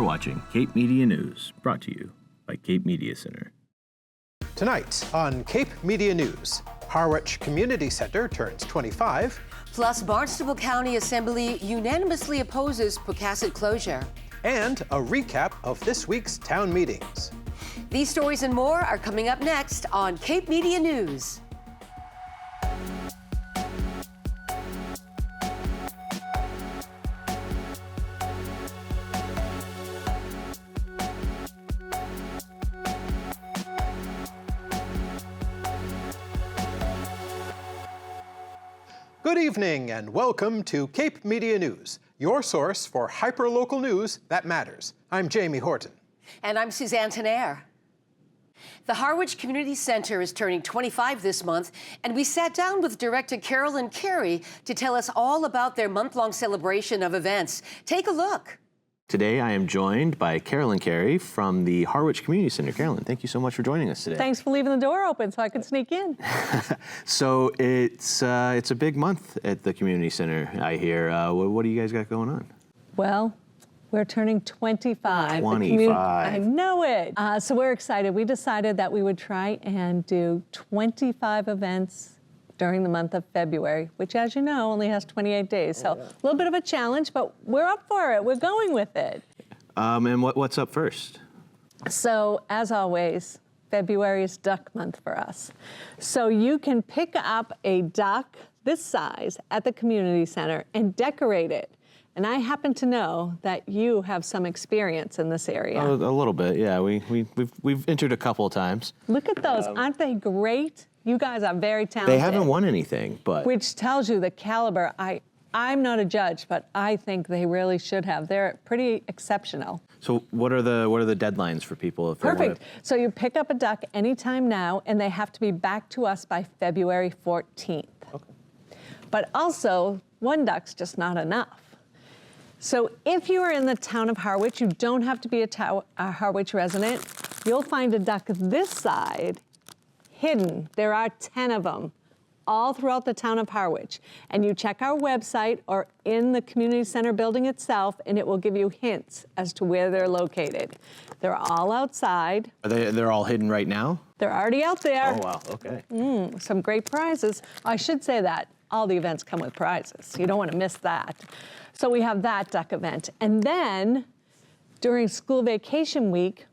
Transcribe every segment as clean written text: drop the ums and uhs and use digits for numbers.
You're watching Cape Media News, brought to you by Cape Media Center. Tonight on Cape Media News, Harwich Community Center turns 25. Plus, Barnstable County Assembly unanimously opposes Pocasset closure. And a recap of this week's town meetings. These stories and more are coming up next on Cape Media News. Good evening and welcome to Cape Media News, your source for hyper-local news that matters. I'm Jamie Horton. And I'm Suzanne Tenaire. The Harwich Community Center is turning 25 this month, and we sat down with director Carolyn Carey to tell us all about their month-long celebration of events. Take a look. Today I am joined by Carolyn Carey from the Harwich Community Center. Carolyn, thank you so much for joining us today. Thanks for leaving the door open so I could sneak in. So it's a big month at the Community Center, I hear. What do you guys got going on? Well, we're turning 25. 25. I know it. So we're excited. We decided that we would try and do 25 events during the month of February, which, as you know, only has 28 days. So a little bit of a challenge, but we're up for it. We're going with it. And what's up first? So, as always, February is duck month for us. So you can pick up a duck this size at the community center and decorate it. And I happen to know that you have some experience in this area. A little bit, yeah. We've entered a couple of times. Look at those. Aren't they great? You guys are very talented. They haven't won anything, but... Which tells you the caliber. I'm not a judge, but I think they really should have. They're pretty exceptional. So what are the deadlines for people if they Perfect. So you pick up a duck anytime now, and they have to be back to us by February 14th. Okay. But also, one duck's just not enough. So if you are in the town of Harwich, you don't have to be a Harwich resident. You'll find a duck this side hidden. There are 10 of them all throughout the town of Harwich. And you check our website or in the community center building itself, and it will give you hints as to where they're located. They're all outside. They're all hidden right now? They're already out there. Oh, wow, okay. Some great prizes. I should say that all the events come with prizes. You don't want to miss that. So we have that duck event. And then during school vacation week,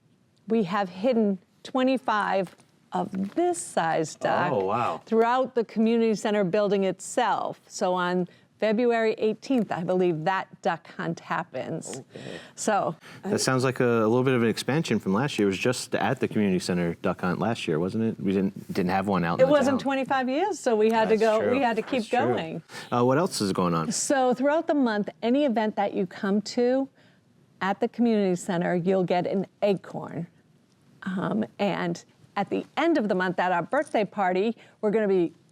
we have hidden 25 of this size duck throughout the community center building itself. So on February 18th, I believe that duck hunt happens. Okay. So that sounds like a little bit of an expansion from last year. It was just at the community center duck hunt last year, wasn't it? We didn't have one out. It wasn't 25 years, so we had to go. True. We had to keep going. What else is going on? So throughout the month, any event that you come to at the community center, you'll get an acorn, and at the end of the month, at our birthday party,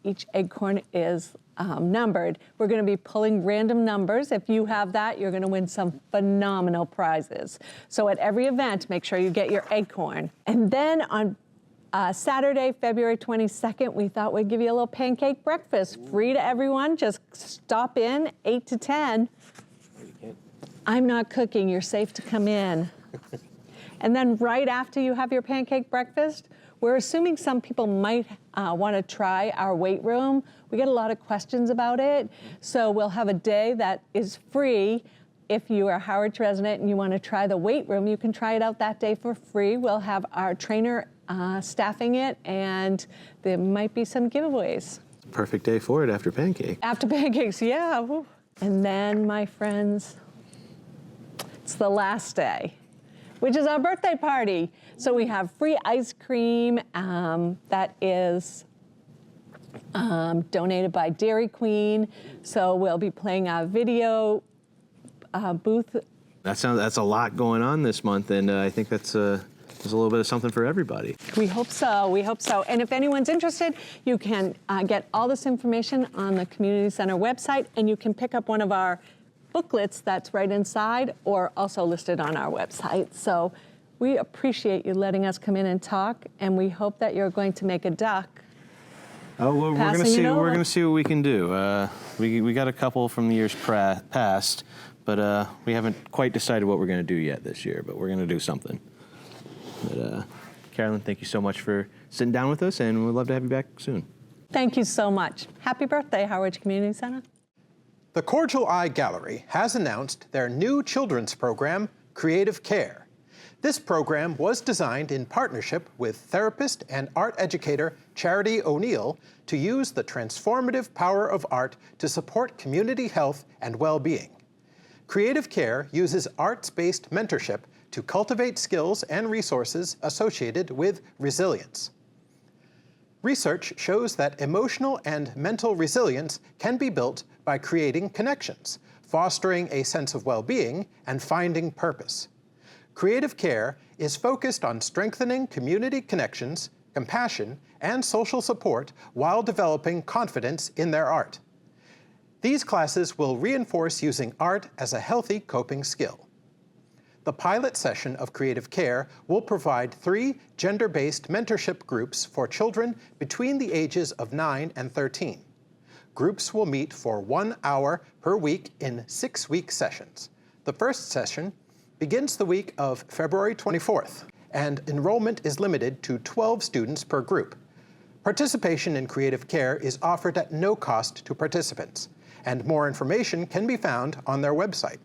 each acorn is numbered. We're going to be pulling random numbers. If you have that, you're going to win some phenomenal prizes. So at every event, make sure you get your acorn. And then on Saturday, February 22nd, we thought we'd give you a little pancake breakfast, free to everyone. Just stop in, 8 to 10. I'm not cooking. You're safe to come in. And then right after you have your pancake breakfast, we're assuming some people might want to try our weight room. We get a lot of questions about it. So we'll have a day that is free. If you are a Harwich resident and you want to try the weight room, you can try it out that day for free. We'll have our trainer staffing it, and there might be some giveaways. Perfect day for it after pancake. After pancakes, yeah. Woo. And then, my friends, it's the last day, which is our birthday party. So we have free ice cream that is donated by Dairy Queen. So we'll be playing our video booth. That's a lot going on this month, and I think there's a little bit of something for everybody. We hope so. We hope so. And if anyone's interested, you can get all this information on the Community Center website, and you can pick up one of our booklets that's right inside or also listed on our website. So we appreciate you letting us come in and talk, and we hope that you're going to make a duck. Oh, well, we're going to see what we can do. We got a couple from the years past, but we haven't quite decided what we're going to do yet this year, but we're going to do something. But Carolyn, thank you so much for sitting down with us, and we'd love to have you back soon. Thank you so much. Happy birthday, Harwich Community Center. The Cordial Eye Gallery has announced their new children's program, Creative Care. This program was designed in partnership with therapist and art educator Charity O'Neill to use the transformative power of art to support community health and well-being. Creative Care uses arts-based mentorship to cultivate skills and resources associated with resilience. Research shows that emotional and mental resilience can be built by creating connections, fostering a sense of well-being, and finding purpose. Creative Care is focused on strengthening community connections, compassion, and social support while developing confidence in their art. These classes will reinforce using art as a healthy coping skill. The pilot session of Creative Care will provide 3 gender-based mentorship groups for children between the ages of 9 and 13. Groups will meet for 1 hour per week in 6-week sessions. The first session begins the week of February 24th, and enrollment is limited to 12 students per group. Participation in Creative Care is offered at no cost to participants, and more information can be found on their website.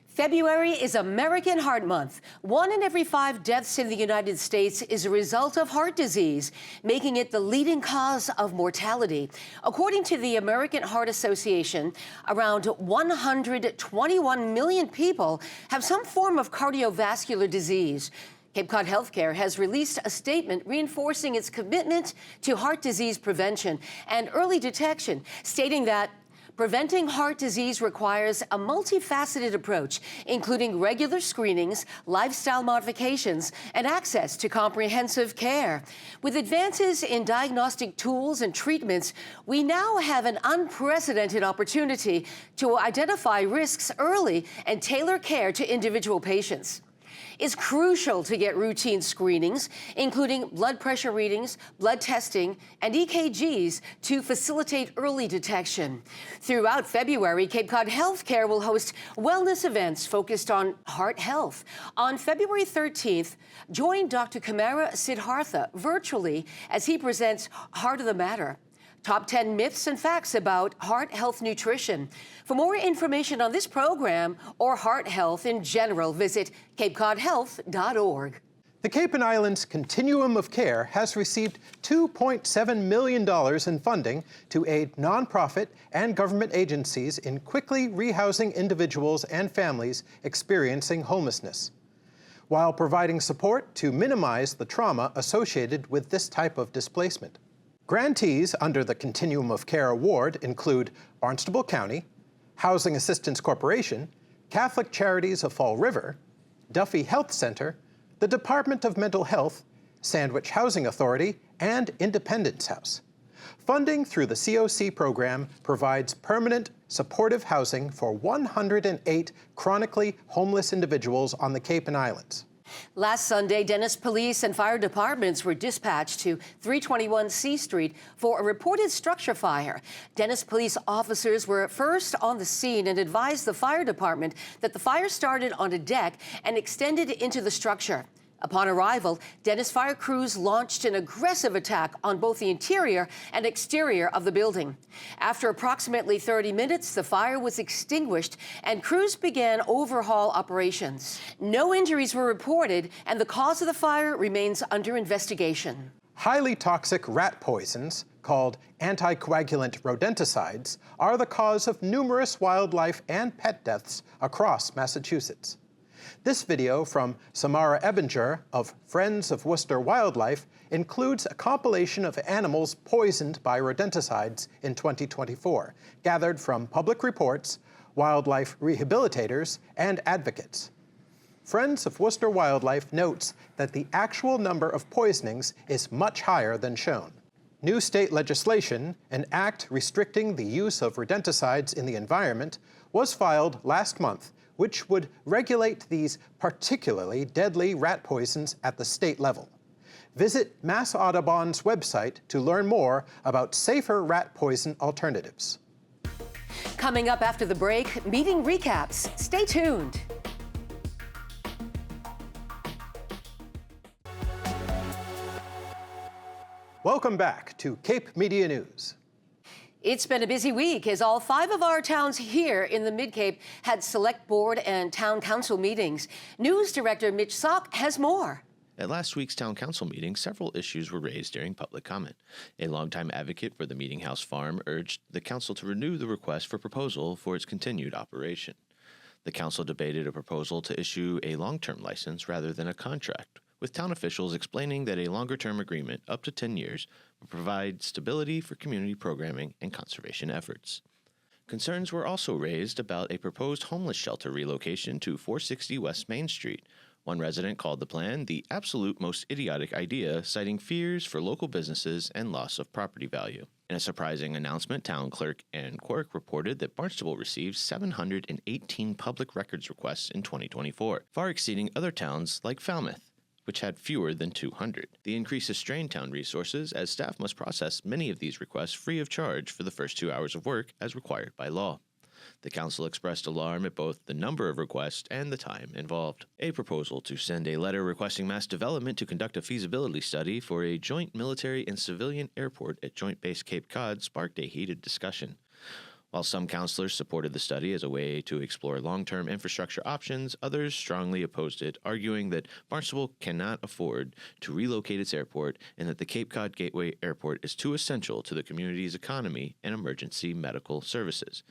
February is American Heart Month. 1 in every 5 deaths in the United States is a result of heart disease, making it the leading cause of mortality. According to the American Heart Association, around 121 million people have some form of cardiovascular disease. Cape Cod Healthcare has released a statement reinforcing its commitment to heart disease prevention and early detection, stating that preventing heart disease requires a multifaceted approach, including regular screenings, lifestyle modifications, and access to comprehensive care. With advances in diagnostic tools and treatments, we now have an unprecedented opportunity to identify risks early and tailor care to individual patients. It's crucial to get routine screenings, including blood pressure readings, blood testing, and EKGs to facilitate early detection. Throughout February, Cape Cod Healthcare will host wellness events focused on heart health. On February 13th, join Dr. Kamara Siddhartha virtually as he presents Heart of the Matter. Top 10 myths and facts about heart health nutrition. For more information on this program or heart health in general, visit capecodhealth.org. The Cape and Islands Continuum of Care has received $2.7 million in funding to aid nonprofit and government agencies in quickly rehousing individuals and families experiencing homelessness, while providing support to minimize the trauma associated with this type of displacement. Grantees under the Continuum of Care Award include Barnstable County, Housing Assistance Corporation, Catholic Charities of Fall River, Duffy Health Center, the Department of Mental Health, Sandwich Housing Authority, and Independence House. Funding through the COC program provides permanent, supportive housing for 108 chronically homeless individuals on the Cape and Islands. Last Sunday, Dennis Police and fire departments were dispatched to 321 C Street for a reported structure fire. Dennis Police officers were first on the scene and advised the fire department that the fire started on a deck and extended into the structure. Upon arrival, Dennis fire crews launched an aggressive attack on both the interior and exterior of the building. After approximately 30 minutes, the fire was extinguished and crews began overhaul operations. No injuries were reported, and the cause of the fire remains under investigation. Highly toxic rat poisons, called anticoagulant rodenticides, are the cause of numerous wildlife and pet deaths across Massachusetts. This video from Samara Ebinger of Friends of Worcester Wildlife includes a compilation of animals poisoned by rodenticides in 2024, gathered from public reports, wildlife rehabilitators, and advocates. Friends of Worcester Wildlife notes that the actual number of poisonings is much higher than shown. New state legislation, an act restricting the use of rodenticides in the environment, was filed last month, which would regulate these particularly deadly rat poisons at the state level. Visit Mass Audubon's website to learn more about safer rat poison alternatives. Coming up after the break, meeting recaps. Stay tuned. Welcome back to Cape Media News. It's been a busy week as all 5 of our towns here in the Mid-Cape had select board and town council meetings. News director Mitch Sock has more. At last week's town council meeting, several issues were raised during public comment. A longtime advocate for the Meeting House Farm urged the council to renew the request for proposal for its continued operation. The council debated a proposal to issue a long-term license rather than a contract, with town officials explaining that a longer-term agreement, up to 10 years, would provide stability for community programming and conservation efforts. Concerns were also raised about a proposed homeless shelter relocation to 460 West Main Street. One resident called the plan the absolute most idiotic idea, citing fears for local businesses and loss of property value. In a surprising announcement, Town Clerk Ann Quirk reported that Barnstable received 718 public records requests in 2024, far exceeding other towns like Falmouth, which had fewer than 200. The increase has strained town resources, as staff must process many of these requests free of charge for the first 2 hours of work as required by law. The council expressed alarm at both the number of requests and the time involved. A proposal to send a letter requesting Mass Development to conduct a feasibility study for a joint military and civilian airport at Joint Base Cape Cod sparked a heated discussion. While some councilors supported the study as a way to explore long-term infrastructure options, others strongly opposed it, arguing that Barnstable cannot afford to relocate its airport and that the Cape Cod Gateway Airport is too essential to the community's economy and emergency medical services.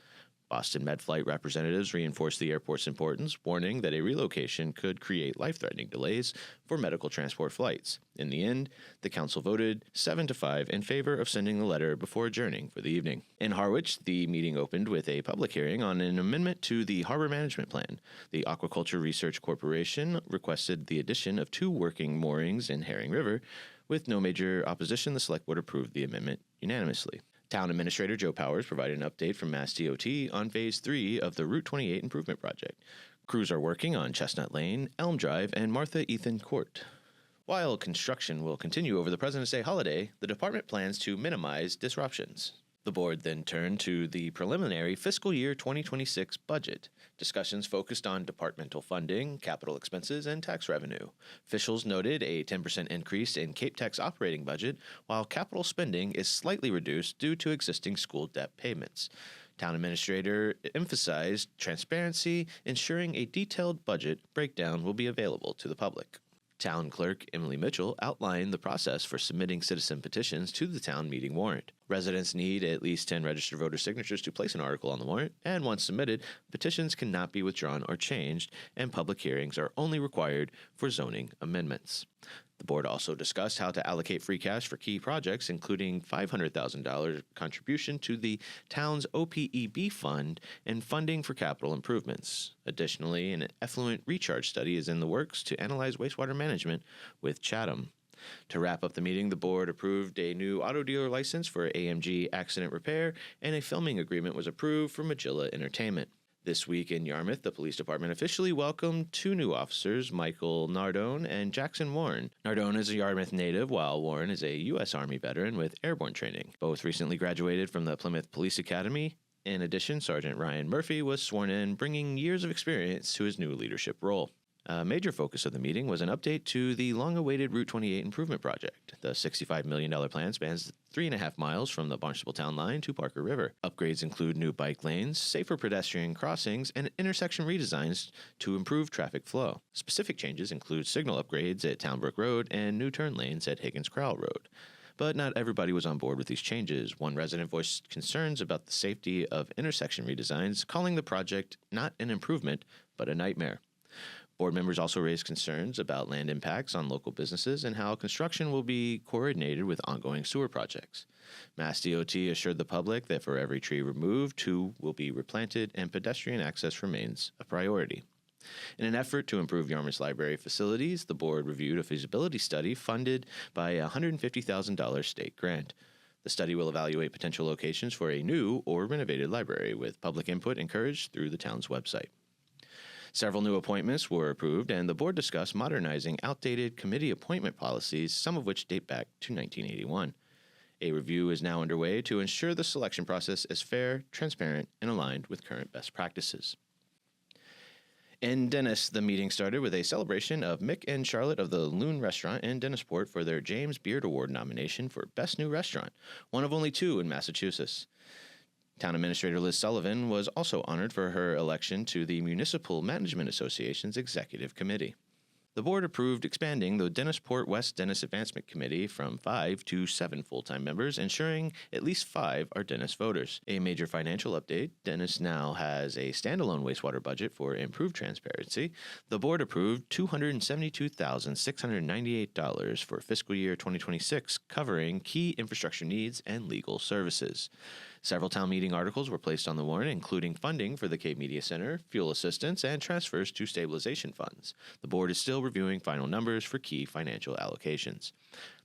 Boston MedFlight representatives reinforced the airport's importance, warning that a relocation could create life-threatening delays for medical transport flights. In the end, the council voted 7-5 in favor of sending the letter before adjourning for the evening. In Harwich, the meeting opened with a public hearing on an amendment to the Harbor Management Plan. The Aquaculture Research Corporation requested the addition of 2 working moorings in Herring River. With no major opposition, the Select Board approved the amendment unanimously. Town Administrator Joe Powers provided an update from Mass DOT on Phase 3 of the Route 28 Improvement Project. Crews are working on Chestnut Lane, Elm Drive, and Martha Ethan Court. While construction will continue over the President's Day holiday, the department plans to minimize disruptions. The board then turned to the preliminary fiscal year 2026 budget. Discussions focused on departmental funding, capital expenses, and tax revenue. Officials noted a 10% increase in Cape Tech's operating budget, while capital spending is slightly reduced due to existing school debt payments. Town Administrator emphasized transparency, ensuring a detailed budget breakdown will be available to the public. Town Clerk Emily Mitchell outlined the process for submitting citizen petitions to the town meeting warrant. Residents need at least 10 registered voter signatures to place an article on the warrant, and once submitted, petitions cannot be withdrawn or changed, and public hearings are only required for zoning amendments. The board also discussed how to allocate free cash for key projects, including $500,000 contribution to the town's OPEB fund and funding for capital improvements. Additionally, an effluent recharge study is in the works to analyze wastewater management with Chatham. To wrap up the meeting, the board approved a new auto dealer license for AMG Accident Repair, and a filming agreement was approved for Magilla Entertainment. This week in Yarmouth, the police department officially welcomed 2 new officers, Michael Nardone and Jackson Warren. Nardone is a Yarmouth native, while Warren is a U.S. Army veteran with airborne training. Both recently graduated from the Plymouth Police Academy. In addition, Sergeant Ryan Murphy was sworn in, bringing years of experience to his new leadership role. A major focus of the meeting was an update to the long-awaited Route 28 Improvement Project. The $65 million plan spans 3.5 miles from the Barnstable Town Line to Parker River. Upgrades include new bike lanes, safer pedestrian crossings, and intersection redesigns to improve traffic flow. Specific changes include signal upgrades at Townbrook Road and new turn lanes at Higgins Crowell Road. But not everybody was on board with these changes. One resident voiced concerns about the safety of intersection redesigns, calling the project not an improvement, but a nightmare. Board members also raised concerns about land impacts on local businesses and how construction will be coordinated with ongoing sewer projects. Mass DOT assured the public that for every tree removed, 2 will be replanted, and pedestrian access remains a priority. In an effort to improve Yarmouth's library facilities, the board reviewed a feasibility study funded by a $150,000 state grant. The study will evaluate potential locations for a new or renovated library, with public input encouraged through the town's website. Several new appointments were approved, and the board discussed modernizing outdated committee appointment policies, some of which date back to 1981. A review is now underway to ensure the selection process is fair, transparent, and aligned with current best practices. In Dennis, the meeting started with a celebration of Mick and Charlotte of the Loon Restaurant in Dennisport for their James Beard Award nomination for Best New Restaurant, one of only 2 in Massachusetts. Town Administrator Liz Sullivan was also honored for her election to the Municipal Management Association's Executive Committee. The board approved expanding the Dennisport West Dennis Advancement Committee from 5 to 7 full-time members, ensuring at least 5 are Dennis voters. A major financial update: Dennis now has a standalone wastewater budget for improved transparency. The board approved $272,698 for fiscal year 2026, covering key infrastructure needs and legal services. Several town meeting articles were placed on the warrant, including funding for the Cape Media Center, fuel assistance, and transfers to stabilization funds. The board is still reviewing final numbers for key financial allocations.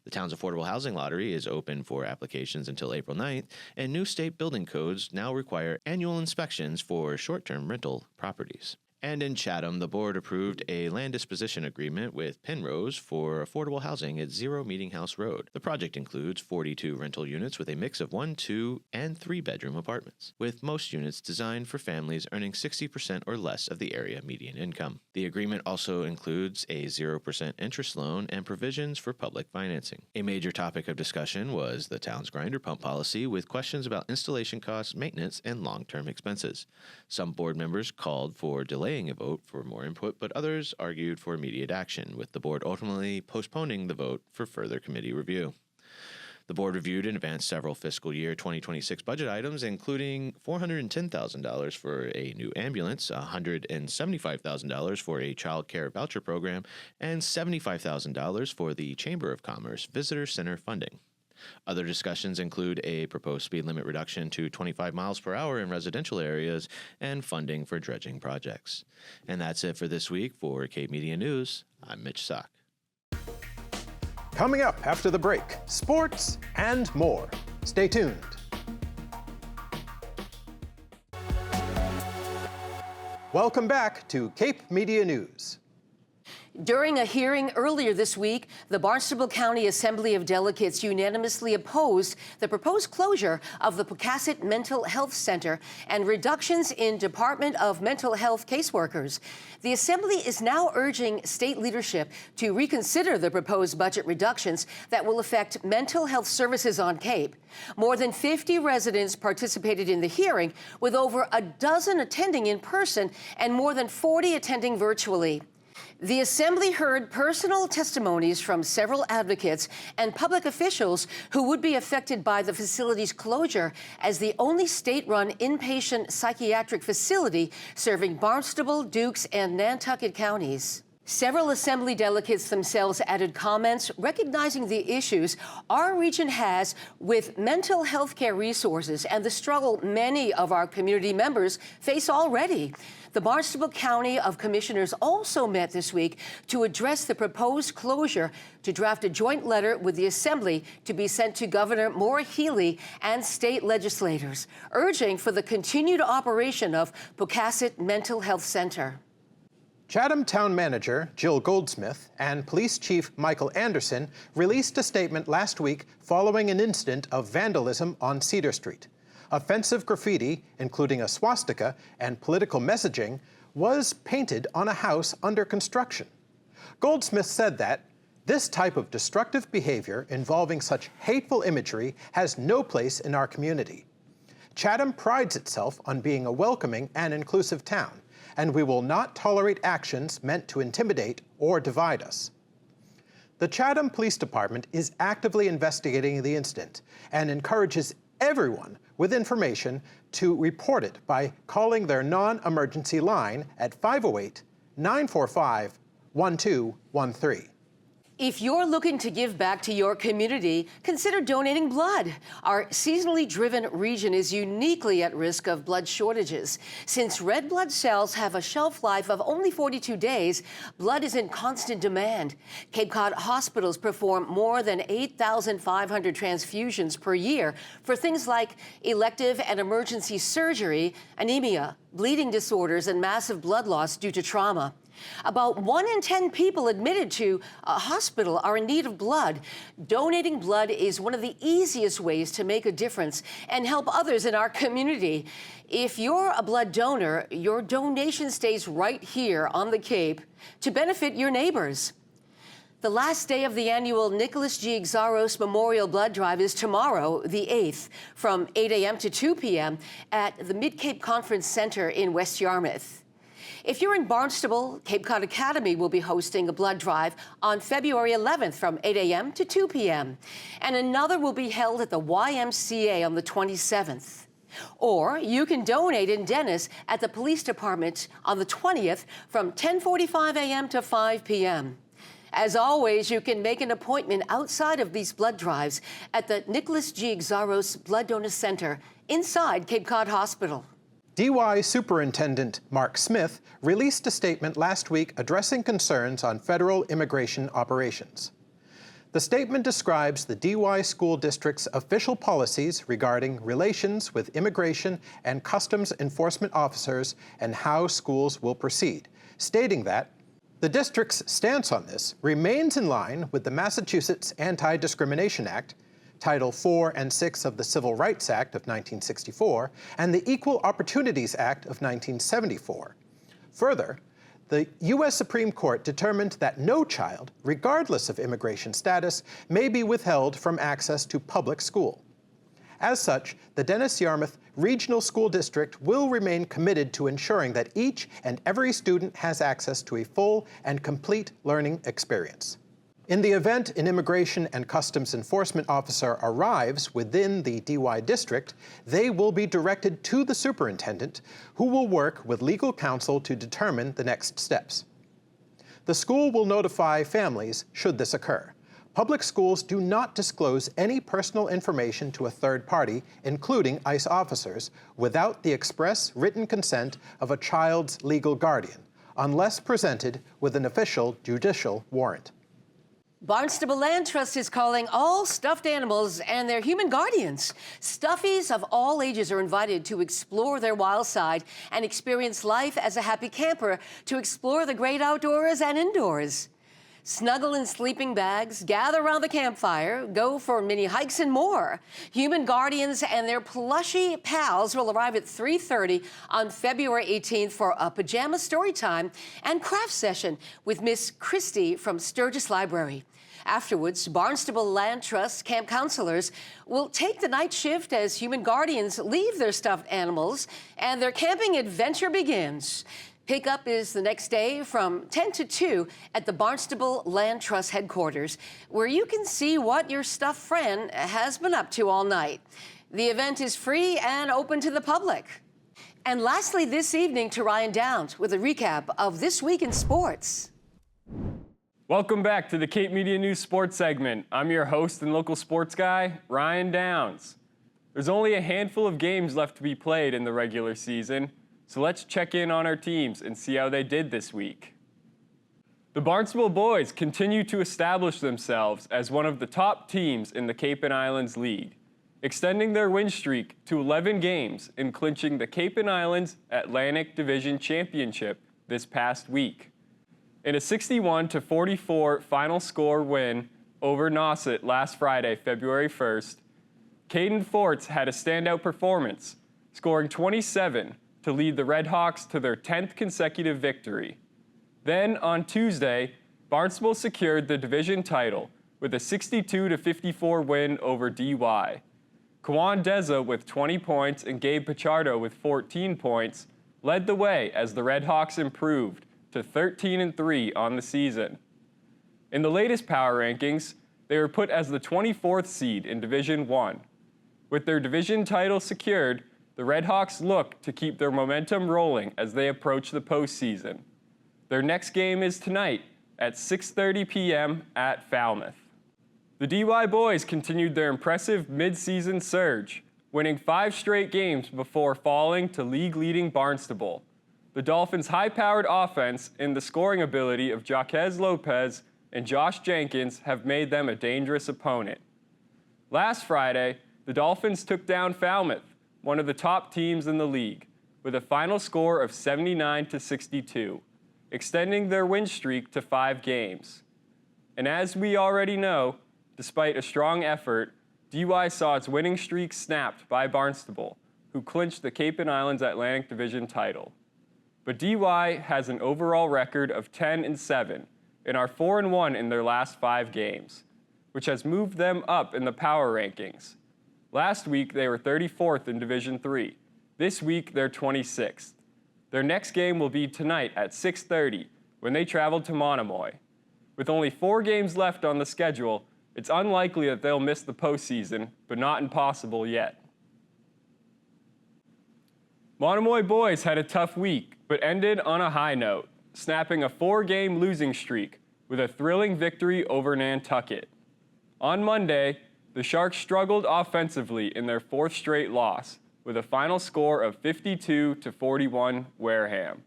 The town's affordable housing lottery is open for applications until April 9th, and new state building codes now require annual inspections for short-term rental properties. And in Chatham, the board approved a land disposition agreement with Penrose for affordable housing at 0 Meeting House Road. The project includes 42 rental units with a mix of 1, 2, and 3-bedroom apartments, with most units designed for families earning 60% or less of the area median income. The agreement also includes a 0% interest loan and provisions for public financing. A major topic of discussion was the town's grinder pump policy, with questions about installation costs, maintenance, and long-term expenses. Some board members called for delaying a vote for more input, but others argued for immediate action, with the board ultimately postponing the vote for further committee review. The board reviewed and advanced several fiscal year 2026 budget items, including $410,000 for a new ambulance, $175,000 for a child care voucher program, and $75,000 for the Chamber of Commerce Visitor Center funding. Other discussions include a proposed speed limit reduction to 25 miles per hour in residential areas and funding for dredging projects. And that's it for this week. For Cape Media News, I'm Mitch Sock. Coming up after the break, sports and more. Stay tuned. Welcome back to Cape Media News. During a hearing earlier this week, the Barnstable County Assembly of Delegates unanimously opposed the proposed closure of the Pocasset Mental Health Center and reductions in Department of Mental Health caseworkers. The Assembly is now urging state leadership to reconsider the proposed budget reductions that will affect mental health services on Cape. More than 50 residents participated in the hearing, with over a dozen attending in person and more than 40 attending virtually. The Assembly heard personal testimonies from several advocates and public officials who would be affected by the facility's closure as the only state-run inpatient psychiatric facility serving Barnstable, Dukes, and Nantucket counties. Several Assembly delegates themselves added comments recognizing the issues our region has with mental health care resources and the struggle many of our community members face already. The Barnstable County of Commissioners also met this week to address the proposed closure, to draft a joint letter with the Assembly to be sent to Governor Maura Healey and state legislators, urging for the continued operation of Pocasset Mental Health Center. Chatham Town Manager Jill Goldsmith and Police Chief Michael Anderson released a statement last week following an incident of vandalism on Cedar Street. Offensive graffiti, including a swastika and political messaging, was painted on a house under construction. Goldsmith said that this type of destructive behavior involving such hateful imagery has no place in our community. Chatham prides itself on being a welcoming and inclusive town, and we will not tolerate actions meant to intimidate or divide us. The Chatham Police Department is actively investigating the incident and encourages everyone with information to report it by calling their non-emergency line at 508-945-1213. If you're looking to give back to your community, consider donating blood. Our seasonally driven region is uniquely at risk of blood shortages. Since red blood cells have a shelf life of only 42 days, blood is in constant demand. Cape Cod hospitals perform more than 8,500 transfusions per year for things like elective and emergency surgery, anemia, bleeding disorders, and massive blood loss due to trauma. About 1 in 10 people admitted to a hospital are in need of blood. Donating blood is one of the easiest ways to make a difference and help others in our community. If you're a blood donor, your donation stays right here on the Cape to benefit your neighbors. The last day of the annual Nicholas G. Exaros Memorial Blood Drive is tomorrow, the 8th, from 8 a.m. to 2 p.m. at the Mid-Cape Conference Center in West Yarmouth. If you're in Barnstable, Cape Cod Academy will be hosting a blood drive on February 11th from 8 a.m. to 2 p.m. And another will be held at the YMCA on the 27th. Or you can donate in Dennis at the Police Department on the 20th from 10:45 a.m. to 5 p.m. As always, you can make an appointment outside of these blood drives at the Nicholas G. Exaros Blood Donor Center inside Cape Cod Hospital. DY Superintendent Mark Smith released a statement last week addressing concerns on federal immigration operations. The statement describes the DY School District's official policies regarding relations with immigration and customs enforcement officers and how schools will proceed, stating that the district's stance on this remains in line with the Massachusetts Anti-Discrimination Act, Title IV and VI of the Civil Rights Act of 1964, and the Equal Opportunities Act of 1974. Further, the U.S. Supreme Court determined that no child, regardless of immigration status, may be withheld from access to public school. As such, the Dennis-Yarmouth Regional School District will remain committed to ensuring that each and every student has access to a full and complete learning experience. In the event an immigration and customs enforcement officer arrives within the DY district, they will be directed to the superintendent, who will work with legal counsel to determine the next steps. The school will notify families should this occur. Public schools do not disclose any personal information to a third party, including ICE officers, without the express written consent of a child's legal guardian, unless presented with an official judicial warrant. Barnstable Land Trust is calling all stuffed animals and their human guardians. Stuffies of all ages are invited to explore their wild side and experience life as a happy camper, to explore the great outdoors and indoors. Snuggle in sleeping bags, gather around the campfire, go for mini hikes and more. Human guardians and their plushy pals will arrive at 3:30 on February 18th for a pajama story time and craft session with Miss Christie from Sturgis Library. Afterwards, Barnstable Land Trust camp counselors will take the night shift as human guardians leave their stuffed animals and their camping adventure begins. Pickup is the next day from 10 to 2 at the Barnstable Land Trust headquarters, where you can see what your stuffed friend has been up to all night. The event is free and open to the public. And lastly, this evening to Ryan Downs with a recap of This Week in Sports. Welcome back to the Cape Media News Sports segment. I'm your host and local sports guy, Ryan Downs. There's only a handful of games left to be played in the regular season, so let's check in on our teams and see how they did this week. The Barnstable boys continue to establish themselves as one of the top teams in the Cape and Islands League, extending their win streak to 11 games and clinching the Cape and Islands Atlantic Division Championship this past week. In a 61-44 final score win over Nauset last Friday, February 1st, Caden Forts had a standout performance, scoring 27 to lead the Redhawks to their 10th consecutive victory. Then, on Tuesday, Barnstable secured the division title with a 62-54 win over DY. Kawan Deza with 20 points and Gabe Pichardo with 14 points led the way as the Redhawks improved to 13-3 on the season. In the latest power rankings, they were put as the 24th seed in Division 1. With their division title secured, the Redhawks look to keep their momentum rolling as they approach the postseason. Their next game is tonight at 6:30 p.m. at Falmouth. The DY boys continued their impressive mid-season surge, winning 5 straight games before falling to league-leading Barnstable. The Dolphins' high-powered offense and the scoring ability of Jaquez Lopez and Josh Jenkins have made them a dangerous opponent. Last Friday, the Dolphins took down Falmouth, one of the top teams in the league, with a final score of 79-62. extending their win streak to 5 games. And as we already know, despite a strong effort, DY saw its winning streak snapped by Barnstable, who clinched the Cape and Islands Atlantic Division title. But DY has an overall record of 10-7 and are 4-1 in their last 5 games, which has moved them up in the power rankings. Last week, they were 34th in Division 3. This week, they're 26th. Their next game will be tonight at 6:30 when they travel to Monomoy. With only 4 games left on the schedule, it's unlikely that they'll miss the postseason, but not impossible yet. Monomoy boys had a tough week, but ended on a high note, snapping a 4-game losing streak with a thrilling victory over Nantucket. On Monday, the Sharks struggled offensively in their 4th straight loss, with a final score of 52-41 Wareham.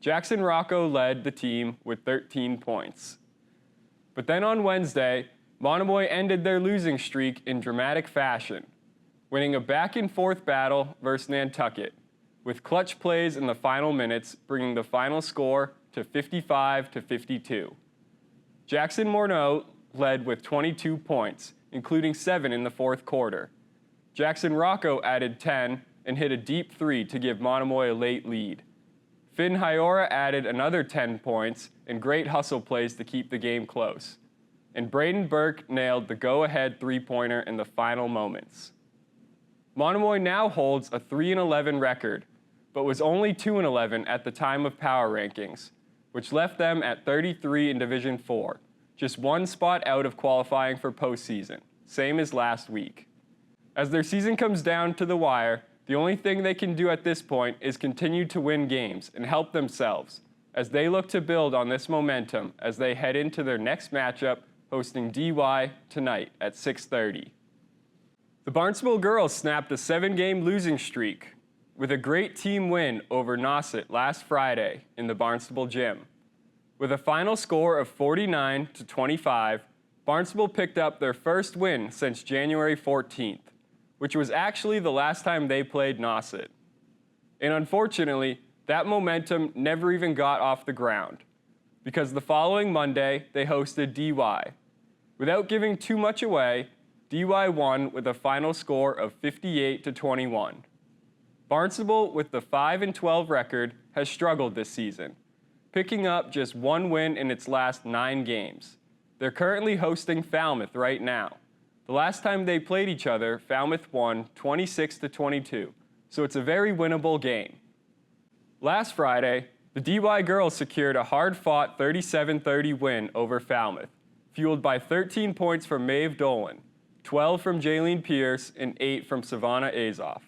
Jackson Rocco led the team with 13 points. But then on Wednesday, Monomoy ended their losing streak in dramatic fashion, winning a back-and-forth battle versus Nantucket, with clutch plays in the final minutes bringing the final score to 55-52. Jackson Morneau led with 22 points, including 7 in the 4th quarter. Jackson Rocco added 10 and hit a deep 3 to give Monomoy a late lead. Finn Hyora added another 10 points and great hustle plays to keep the game close. And Braden Burke nailed the go-ahead 3-pointer in the final moments. Monomoy now holds a 3-11 record, but was only 2-11 at the time of power rankings, which left them at 33 in Division 4, just 1 spot out of qualifying for postseason, same as last week. As their season comes down to the wire, the only thing they can do at this point is continue to win games and help themselves, as they look to build on this momentum as they head into their next matchup hosting DY tonight at 6:30. The Barnstable girls snapped a 7-game losing streak with a great team win over Nauset last Friday in the Barnstable gym. With a final score of 49-25, Barnstable picked up their first win since January 14th, which was actually the last time they played Nauset. And unfortunately, that momentum never even got off the ground, because the following Monday, they hosted DY. Without giving too much away, DY won with a final score of 58-21. Barnstable, with the 5-12 record, has struggled this season, picking up just 1 win in its last 9 games. They're currently hosting Falmouth right now. The last time they played each other, Falmouth won 26-22, so it's a very winnable game. Last Friday, the DY girls secured a hard-fought 37-30 win over Falmouth, fueled by 13 points from Maeve Dolan, 12 from Jaylene Pierce, and 8 from Savannah Azoff.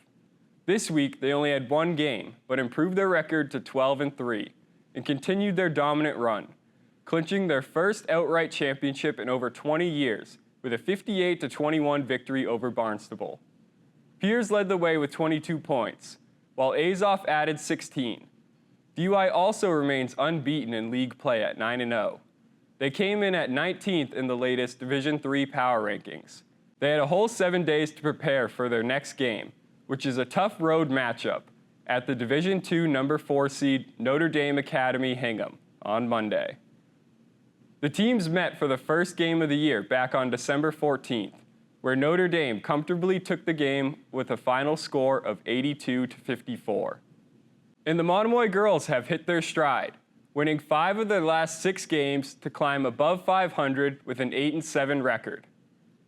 This week, they only had 1 game, but improved their record to 12-3 and continued their dominant run, clinching their first outright championship in over 20 years with a 58-21 victory over Barnstable. Pierce led the way with 22 points, while Azoff added 16. DY also remains unbeaten in league play at 9-0. They came in at 19th in the latest Division III power rankings. They had a whole 7 days to prepare for their next game, which is a tough road matchup at the Division II number 4 seed Notre Dame Academy Hingham on Monday. The teams met for the first game of the year back on December 14th, where Notre Dame comfortably took the game with a final score of 82-54. And the Monomoy girls have hit their stride, winning 5 of their last 6 games to climb above 500 with an 8-7 record.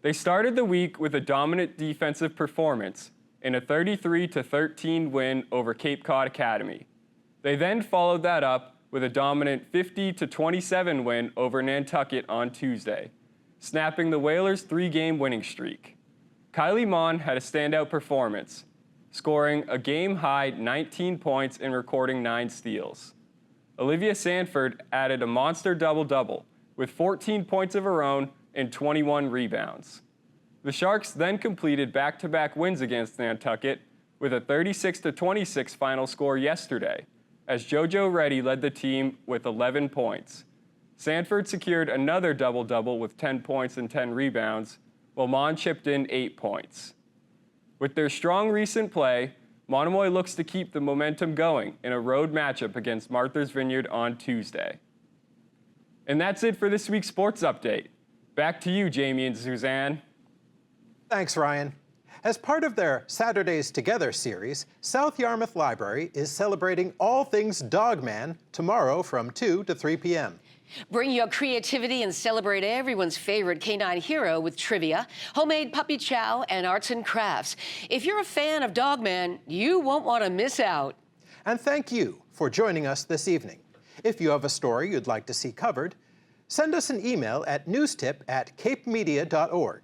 They started the week with a dominant defensive performance in a 33-13 win over Cape Cod Academy. They then followed that up with a dominant 50-27 win over Nantucket on Tuesday, snapping the Whalers' 3-game winning streak. Kylie Mon had a standout performance, scoring a game-high 19 points and recording 9 steals. Olivia Sanford added a monster double-double with 14 points of her own and 21 rebounds. The Sharks then completed back-to-back wins against Nantucket with a 36-26 final score yesterday, as JoJo Reddy led the team with 11 points. Sanford secured another double-double with 10 points and 10 rebounds, while Mon chipped in 8 points. With their strong recent play, Monomoy looks to keep the momentum going in a road matchup against Martha's Vineyard on Tuesday. And that's it for this week's sports update. Back to you, Jamie and Suzanne. Thanks, Ryan. As part of their Saturdays Together series, South Yarmouth Library is celebrating all things Dogman tomorrow from 2 to 3 p.m. Bring your creativity and celebrate everyone's favorite canine hero with trivia, homemade puppy chow, and arts and crafts. If you're a fan of Dogman, you won't want to miss out. And thank you for joining us this evening. If you have a story you'd like to see covered, send us an email at newstip@capemedia.org.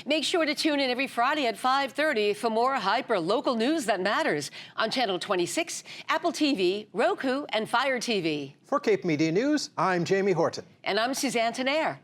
Make sure to tune in every Friday at 5:30 for more hyper-local news that matters on Channel 26, Apple TV, Roku, and Fire TV. For Cape Media News, I'm Jamie Horton. And I'm Suzanne Tenaire.